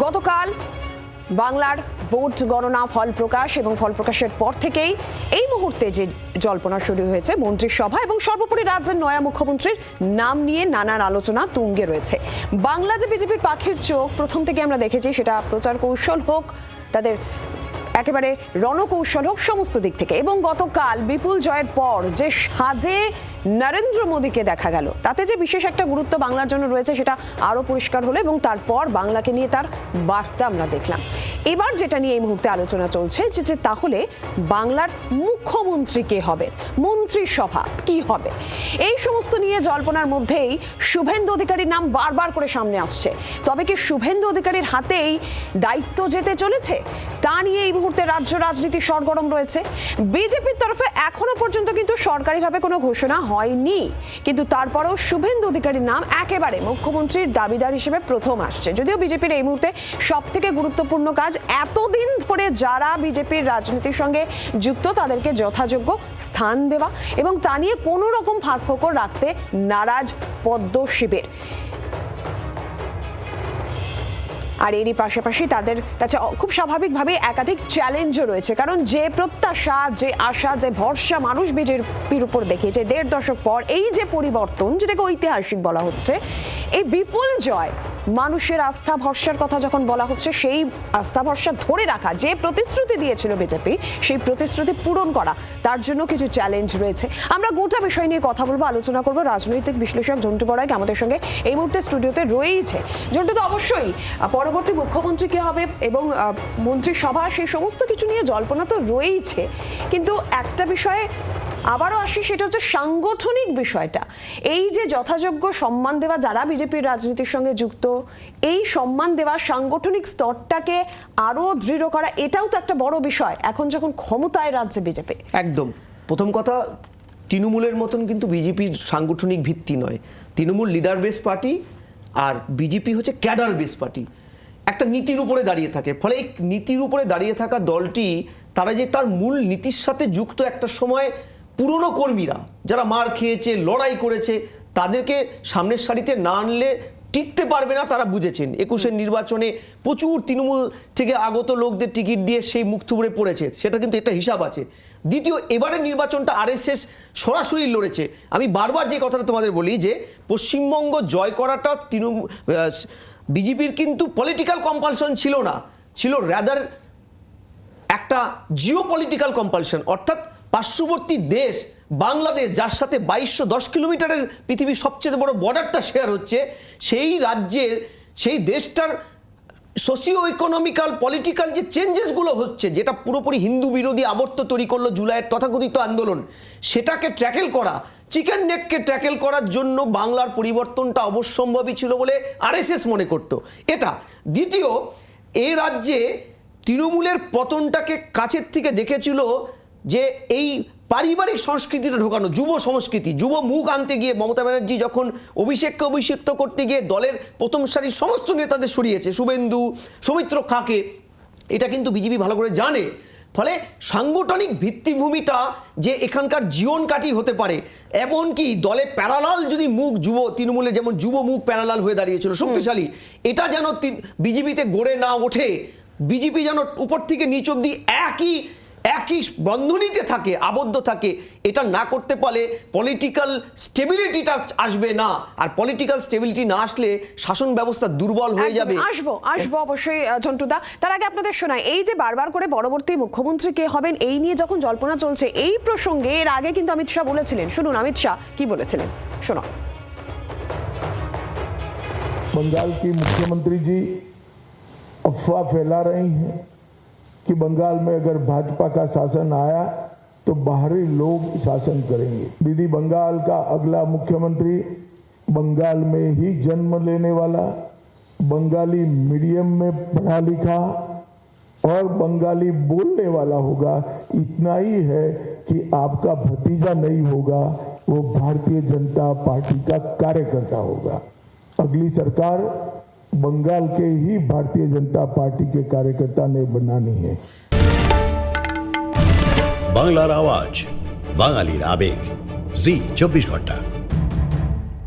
গতকাল বাংলার ভোট গণনা ফল প্রকাশ এবং ফল প্রকাশের পর থেকেই এই মুহূর্তে যে জল্পনা শুরু হয়েছে মন্ত্রিসভা এবং সর্বোপরি রাজ্যের নয়া মুখ্যমন্ত্রীর নাম নিয়ে নানান আলোচনা তুঙ্গে রয়েছে। বাংলা যে বিজেপির পাখির চোখ প্রথম থেকে আমরা দেখেছি, সেটা প্রচার কৌশল হোক, তাদের একেবারে রণকৌশল হোক, সমস্ত দিক থেকে। এবং গতকাল বিপুল জয়ের পর যে সাজে নরেন্দ্র মোদীকে দেখা গেল, তাতে যে বিশেষ একটা গুরুত্ব বাংলার জন্য রয়েছে সেটা আরও পরিষ্কার হলো এবং তারপর বাংলাকে নিয়ে তার বার্তা আমরা দেখলাম। এবার যেটা নিয়ে এই মুহূর্তে আলোচনা চলছে যে তাহলে বাংলার মুখ্যমন্ত্রী কে হবে, মন্ত্রিসভা কি হবে, এই সমস্ত নিয়ে জল্পনার মধ্যেই শুভেন্দু অধিকারীর নাম বারবার করে সামনে আসছে। তবে কি শুভেন্দু অধিকারীর হাতেই দায়িত্ব যেতে চলেছে, তা নিয়ে এই মুহূর্তে রাজ্য রাজনীতি সরগরম রয়েছে। বিজেপির তরফে এখনো পর্যন্ত কিন্তু সরকারিভাবে কোনো ঘোষণা হয়নি, কিন্তু তারপরেও শুভেন্দু অধিকারীর নাম একেবারে মুখ্যমন্ত্রীর দাবিদার হিসেবে প্রথম আসছে। যদিও বিজেপির এই মুহূর্তে সব থেকে গুরুত্বপূর্ণ কাজ এতদিন ধরে যারা বিজেপির রাজনীতির সঙ্গে যুক্ত তাদেরকে যথাযোগ্য স্থান দেওয়া এবং তা নিয়ে কোনো রকম ফাঁকফোকর রাখতে নারাজ পদ্ম শিবির। আর এরই পাশাপাশি তাদের কাছে খুব স্বাভাবিকভাবে একাধিক চ্যালেঞ্জও রয়েছে, কারণ যে প্রত্যাশা, যে আশা, যে ভরসা মানুষ বিজেপির উপর দেখিয়েছে 1.5 দশক পর, এই যে পরিবর্তন যেটাকে ঐতিহাসিক বলা হচ্ছে, এই বিপুল জয়, মানুষের আস্থা ভরসার কথা যখন বলা হচ্ছে, সেই আস্থা ভরসা ধরে রাখা, যে প্রতিশ্রুতি দিয়েছিল বিজেপি সেই প্রতিশ্রুতি পূরণ করা, তার জন্য কিছু চ্যালেঞ্জ রয়েছে। আমরা গোটা বিষয় নিয়ে কথা বলবো, আলোচনা করবো। রাজনৈতিক বিশ্লেষক ঝন্টু বড়াইক আমাদের সঙ্গে এই মুহূর্তে স্টুডিওতে রয়েছে। ঝন্টু, তো অবশ্যই পরবর্তী মুখ্যমন্ত্রী কে হবে এবং মন্ত্রিসভা, সেই সমস্ত কিছু নিয়ে জল্পনা তো রয়েছে, কিন্তু একটা বিষয়ে আবারও আসি, সেটা হচ্ছে সাংগঠনিক বিষয়টা। এই যে যথাযোগ্য সম্মান দেওয়া, যারা বিজেপির রাজনীতির সঙ্গে যুক্ত, এই সম্মান দেওয়া, সাংগঠনিক স্তরটাকে আরো দৃঢ় করা, এটাও তো একটা বড় বিষয় এখন যখন ক্ষমতায় রাজ্যে বিজেপি। একদম। প্রথম কথা, তৃণমূলের মতন কিন্তু বিজেপির সাংগঠনিক ভিত্তি নয়। তৃণমূল লিডার বেস পার্টি আর বিজেপি হচ্ছে ক্যাডার বেস পার্টি, একটা নীতির উপরে দাঁড়িয়ে থাকে। ফলে এই নীতির উপরে দাঁড়িয়ে থাকা দলটি, তারা যে তার মূল নীতির সাথে যুক্ত, একটা সময় পুরনো কর্মীরা যারা মার খেয়েছে, লড়াই করেছে, তাদেরকে সামনের সারিতে না আনলে টিকতে পারবে না, তারা বুঝেছেন। 21-এর নির্বাচনে প্রচুর তৃণমূল থেকে আগত লোকদের টিকিট দিয়ে সেই মুখ থুবড়ে পড়েছে, সেটা কিন্তু একটা হিসাব আছে। দ্বিতীয়, এবারের নির্বাচনটা আরএসএস সরাসরি লড়েছে। আমি বারবার যে কথাটা তোমাদের বলি যে পশ্চিমবঙ্গ জয় করাটা বিজেপির কিন্তু পলিটিক্যাল কম্পালশন ছিল না, ছিল রাদার একটা জিও পলিটিক্যাল কম্পালশন। অর্থাৎ পার্শ্ববর্তী দেশ বাংলাদেশ, যার সাথে 2210 কিলোমিটারের পৃথিবীর সবচেয়ে বড় বর্ডারটা শেয়ার হচ্ছে, সেই রাজ্যের, সেই দেশটার সোশিও ইকোনমিক্যাল পলিটিক্যাল যে চেঞ্জেসগুলো হচ্ছে, যেটা পুরোপুরি হিন্দু বিরোধী আবর্ত তৈরি করলো জুলাইয়ের তথাকথিত আন্দোলন, সেটাকে ট্র্যাকেল করা, চিকেন নেককে ট্র্যাকেল করার জন্য বাংলার পরিবর্তনটা অবশ্যম্ভাবী ছিল বলে আরএসএস মনে করত এটা। দ্বিতীয়, এই রাজ্যে তৃণমূলের পতনটাকে কাছের থেকে দেখেছিল যে এই পারিবারিক সংস্কৃতিটা ঢোকানো, যুব সংস্কৃতি, যুব মুখ আনতে গিয়ে মমতা ব্যানার্জি যখন অভিষেককে অভিষিক্ত করতে গিয়ে দলের প্রথম সারির সমস্ত নেতাদের সরিয়েছে, শুভেন্দু, সৌমিত্র খাঁকে, এটা কিন্তু বিজেপি ভালো করে জানে। ফলে সাংগঠনিক ভিত্তিভূমিটা যে এখানকার জীবন কাঠি হতে পারে, এমনকি দলে প্যারালাল যদি মুখ, যুব তৃণমূলের যেমন যুব মুখ প্যারালাল হয়ে দাঁড়িয়েছিল শক্তিশালী, এটা যেন বিজেপিতে গড়ে না ওঠে, বিজেপি যেন উপর থেকে নিচ অব্দি একই বন্ধনীতে থাকে, আবদ্ধ থাকে, এটা না করতে পারলে পলিটিক্যাল স্টেবিলিটিটা আসবে না। আর পলিটিক্যাল স্টেবিলিটি না আসলে শাসন ব্যবস্থা দুর্বল হয়ে যাবে। আসবো অবশ্যই ঝন্টুদা। তার আগে আপনাদের শোনাই, এই যে বারবার করে পরবর্তী মুখ্যমন্ত্রী কে হবেন এই নিয়ে যখন জল্পনা চলছে, এই প্রসঙ্গে এর আগে কিন্তু অমিত শাহ বলেছিলেন। শুনুন অমিত শাহ কি বলেছিলেন, শোনো। बंगाल की मुख्यमंत्री जी अफवाह फैला रही हैं कि बंगाल में अगर भाजपा का शासन आया तो बाहरी लोग शासन करेंगे। दीदी, बंगाल का अगला मुख्यमंत्री बंगाल में ही जन्म लेने वाला, बंगाली मीडियम में पढ़ा लिखा और बंगाली बोलने वाला होगा। इतना ही है कि आपका भतीजा नहीं होगा, वो भारतीय जनता पार्टी का कार्यकर्ता होगा। अगली सरकार बंगाल के ही भारतीय जनता पार्टी के कार्यकर्ता ने बनानी है। বাংলার আওয়াজ, বাঙালির আবেগ, জি 24 ঘন্টা।